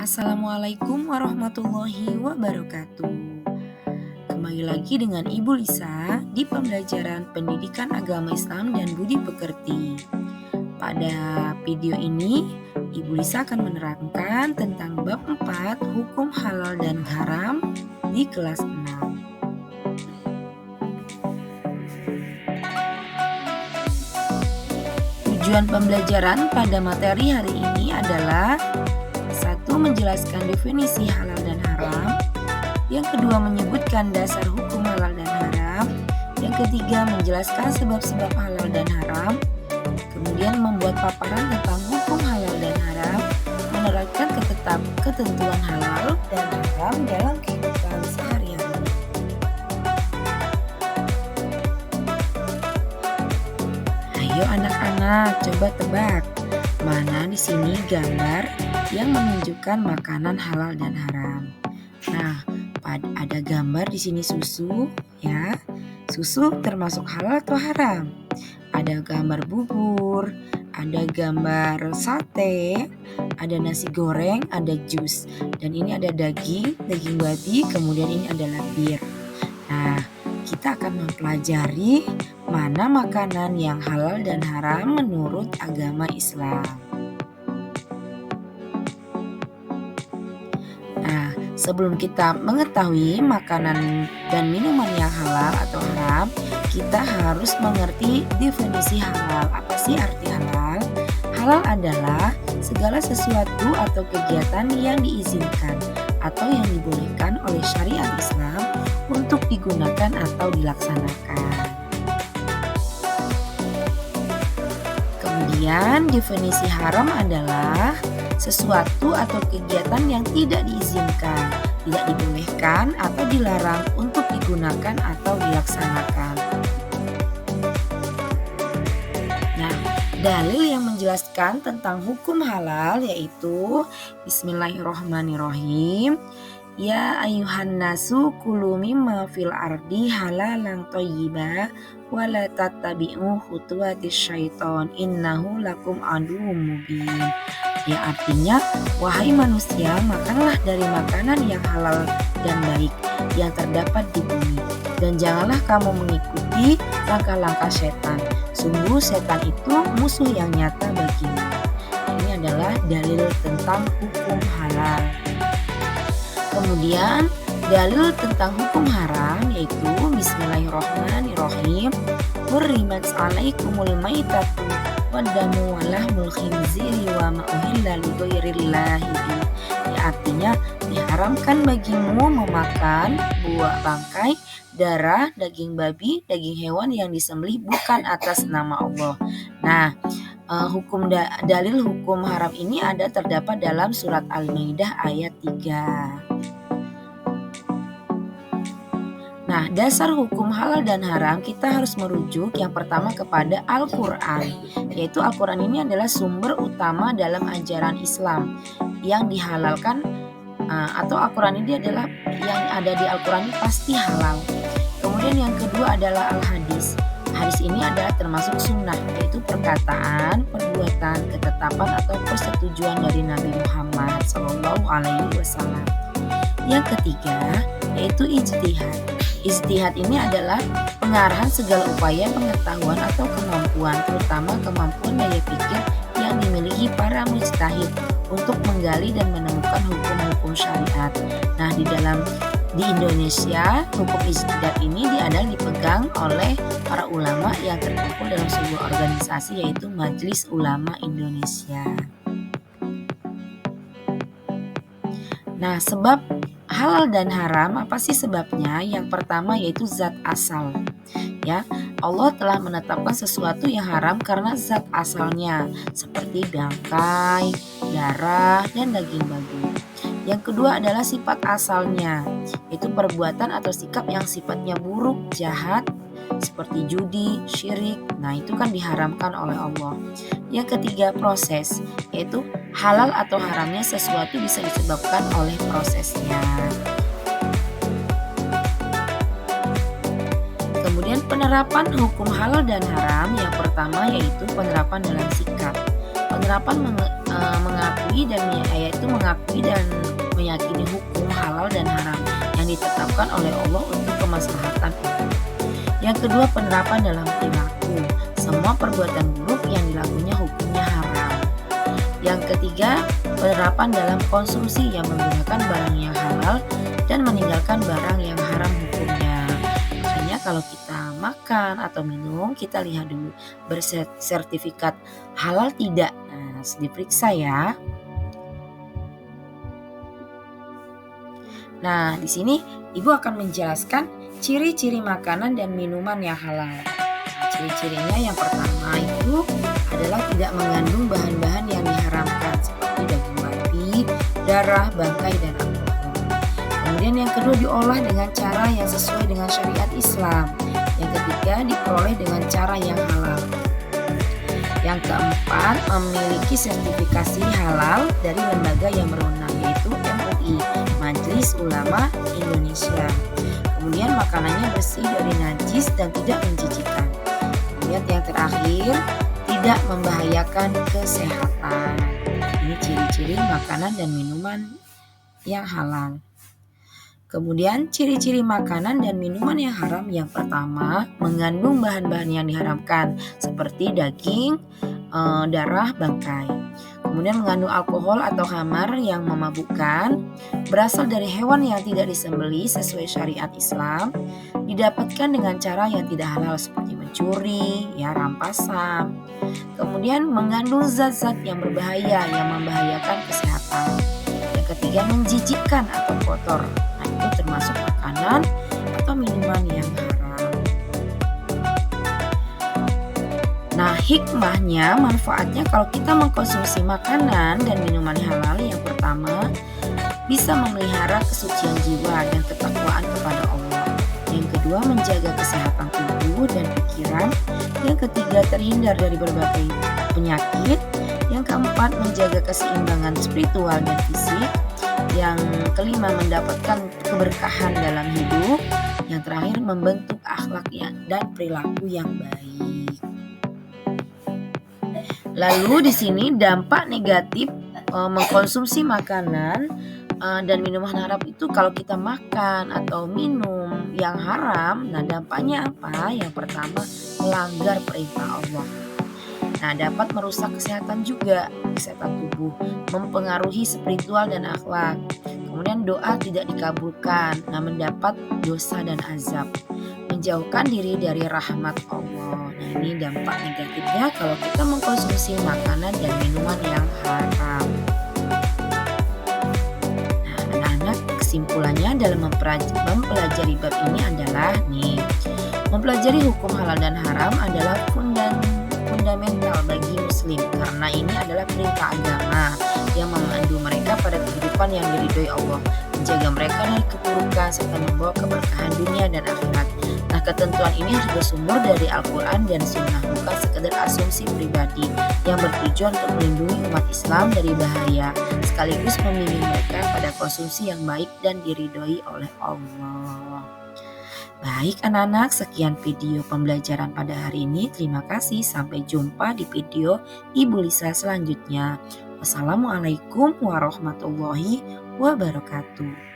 Assalamualaikum warahmatullahi wabarakatuh. Kembali lagi dengan Ibu Lisa di pembelajaran Pendidikan Agama Islam dan Budi Pekerti. Pada video ini, Ibu Lisa akan menerangkan tentang bab 4 hukum halal dan haram di kelas 6. Tujuan pembelajaran pada materi hari ini adalah: 1. Menjelaskan definisi halal dan haram. Yang kedua, menyebutkan dasar hukum halal dan haram. Yang ketiga, menjelaskan sebab-sebab halal dan haram. Kemudian membuat paparan tentang hukum halal dan haram, menerapkan ketentuan halal dan haram dalam kehidupan sehari-hari. Ayo anak-anak, coba tebak, mana di sini gambar yang menunjukkan makanan halal dan haram. Nah, ada gambar di sini susu, ya. Susu termasuk halal atau haram? Ada gambar bubur, ada gambar sate, ada nasi goreng, ada jus. Dan ini ada daging babi, kemudian ini adalah bir. Nah, kita akan mempelajari mana makanan yang halal dan haram menurut agama Islam. Sebelum kita mengetahui makanan dan minuman yang halal atau haram, kita harus mengerti definisi halal. Apa sih arti halal? Halal adalah segala sesuatu atau kegiatan yang diizinkan atau yang dibolehkan oleh syariat Islam untuk digunakan atau dilaksanakan. Kemudian definisi haram adalah sesuatu atau kegiatan yang tidak diizinkan, tidak dibolehkan atau dilarang untuk digunakan atau dilaksanakan. Nah, dalil yang menjelaskan tentang hukum halal yaitu Bismillahirrahmanirrahim. Ya ayuhan nasu kulu mimma fil ardi halalan thayyiba wa la tattabi'u khutuwatis syaiton innahu lakum aduwwum mubin. Ya artinya, wahai manusia, makanlah dari makanan yang halal dan baik yang terdapat di bumi, dan janganlah kamu mengikuti langkah-langkah setan. Sungguh setan itu musuh yang nyata bagimu. Ini adalah dalil tentang hukum halal. Kemudian dalil tentang hukum haram yaitu Bismillahirrahmanirrahim. Hurrimat 'alaikumul maitatu wadamu walahmul khinziri wa ma uhilla li ghairillahi bi. Artinya diharamkan bagimu memakan buah bangkai, darah, daging babi, daging hewan yang disembelih bukan atas nama Allah. Nah, dalil hukum haram ini terdapat dalam surat Al-Maidah ayat 3. Nah, dasar hukum halal dan haram kita harus merujuk yang pertama kepada Al-Quran, yaitu Al-Quran ini adalah sumber utama dalam ajaran Islam yang dihalalkan, atau Al-Quran ini adalah yang ada di Al-Quran ini pasti halal. Kemudian yang kedua adalah Al-Hadis. Hadis ini adalah termasuk sunnah, yaitu perkataan, perbuatan, ketetapan atau persetujuan dari Nabi Muhammad SAW. Yang ketiga yaitu ijtihad. Ijtihad ini adalah pengarahan segala upaya pengetahuan atau kemampuan, terutama kemampuan daya pikir yang dimiliki para mujtahid untuk menggali dan menemukan hukum-hukum syariat. Nah, di Indonesia, hukum ijtihad ini adalah dipegang oleh para ulama yang terkumpul dalam sebuah organisasi yaitu Majelis Ulama Indonesia. Nah, sebab halal dan haram, apa sih sebabnya? Yang pertama yaitu zat asal. Ya, Allah telah menetapkan sesuatu yang haram karena zat asalnya, seperti bangkai, darah, dan daging babi. Yang kedua adalah sifat asalnya, yaitu perbuatan atau sikap yang sifatnya buruk, jahat, seperti judi, syirik. Nah, itu kan diharamkan oleh Allah. Yang ketiga, proses, yaitu halal atau haramnya sesuatu bisa disebabkan oleh prosesnya. Kemudian penerapan hukum halal dan haram yang pertama yaitu penerapan dalam sikap. Penerapan mengakui dan yaitu mengakui dan meyakini hukum halal dan haram yang ditetapkan oleh Allah untuk kemaslahatan umat. Yang kedua, penerapan dalam perilaku. Semua perbuatan buruk yang dilakukannya hukumnya haram. Yang ketiga, penerapan dalam konsumsi yang menggunakan barang yang halal dan meninggalkan barang yang haram hukumnya. Makanya kalau kita makan atau minum, kita lihat dulu bersertifikat halal tidak. Nah, diperiksa ya. Nah, di sini Ibu akan menjelaskan ciri-ciri makanan dan minuman yang halal. Nah, ciri-cirinya yang pertama itu adalah tidak mengandung bahan-bahan yang diharamkan seperti daging babi, darah, bangkai, dan alkohol. Kemudian yang kedua, diolah dengan cara yang sesuai dengan syariat Islam. Yang ketiga, diperoleh dengan cara yang halal. Yang keempat, memiliki sertifikasi halal dari lembaga yang berwenang, yaitu MUI, Majelis Ulama Indonesia. Kemudian makanannya bersih dari najis dan tidak menjijikan. Kemudian yang terakhir, tidak membahayakan kesehatan. Ini ciri-ciri makanan dan minuman yang halal. Kemudian ciri-ciri makanan dan minuman yang haram, yang pertama mengandung bahan-bahan yang diharamkan seperti daging, darah, bangkai. Kemudian mengandung alkohol atau khamar yang memabukkan, berasal dari hewan yang tidak disembelih sesuai syariat Islam, didapatkan dengan cara yang tidak halal seperti mencuri, rampasan. Kemudian mengandung zat-zat yang berbahaya yang membahayakan kesehatan. Yang ketiga, menjijikkan atau kotor. Itu termasuk makanan atau minuman yang haram. Nah, hikmahnya, manfaatnya kalau kita mengkonsumsi makanan dan minuman halal, yang pertama bisa memelihara kesucian jiwa dan ketakwaan kepada Allah. Yang kedua, menjaga kesehatan tubuh dan pikiran. Yang ketiga, terhindar dari berbagai penyakit. Yang keempat, menjaga keseimbangan spiritual dan fisik. Yang kelima, mendapatkan keberkahan dalam hidup. Yang terakhir, membentuk akhlak dan perilaku yang baik. Lalu di sini dampak negatif mengkonsumsi makanan dan minuman haram itu, kalau kita makan atau minum yang haram, nah dampaknya apa? Yang pertama, melanggar perintah Allah. Nah, dapat merusak kesehatan juga, kesehatan tubuh, mempengaruhi spiritual dan akhlak. Kemudian doa tidak dikabulkan, nah mendapat dosa dan azab, menjauhkan diri dari rahmat Allah. Nah, ini dampak negatifnya kalau kita mengkonsumsi makanan dan minuman yang haram. Nah, anak-anak, kesimpulannya dalam mempelajari bab ini adalah mempelajari hukum halal dan haram adalah fundamental bagi muslim, karena ini adalah perintah agama yang memandu mereka pada kehidupan yang diridhoi Allah, menjaga mereka dari keburukan serta membawa keberkahan dunia dan akhirat. Nah, ketentuan ini harus bersumber dari Al-Quran dan Sunnah, bukan sekedar asumsi pribadi yang bertujuan untuk melindungi umat Islam dari bahaya, sekaligus membimbing mereka pada konsumsi yang baik dan diridhoi oleh Allah. Baik anak-anak, sekian video pembelajaran pada hari ini. Terima kasih, sampai jumpa di video Ibu Lisa selanjutnya. Wassalamualaikum warahmatullahi wabarakatuh.